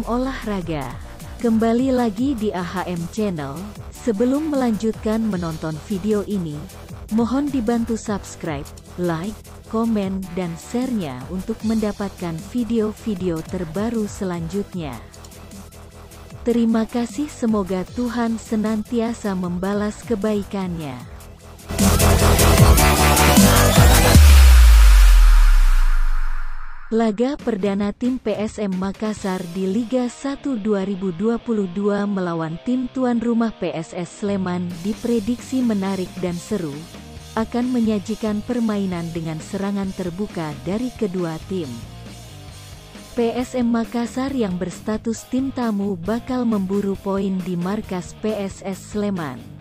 olahraga. Kembali lagi di AHM Channel. Sebelum melanjutkan menonton video ini, mohon dibantu subscribe, like, komen, dan share-nya untuk mendapatkan video-video terbaru selanjutnya. Terima kasih, semoga Tuhan senantiasa membalas kebaikannya. Laga perdana tim PSM Makassar di Liga 1 2022 melawan tim tuan rumah PSS Sleman diprediksi menarik dan seru, akan menyajikan permainan dengan serangan terbuka dari kedua tim. PSM Makassar yang berstatus tim tamu bakal memburu poin di markas PSS Sleman.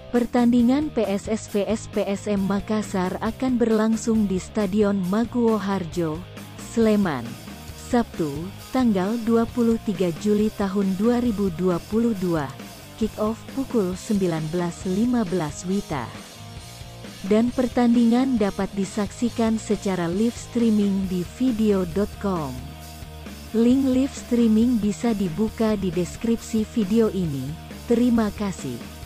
Pertandingan PSS vs PSM Makassar akan berlangsung di Stadion Maguwo Harjo, Sleman, Sabtu, tanggal 23 Juli tahun 2022, kick-off pukul 19.15 WITA. Dan pertandingan dapat disaksikan secara live streaming di video.com. Link live streaming bisa dibuka di deskripsi video ini. Terima kasih.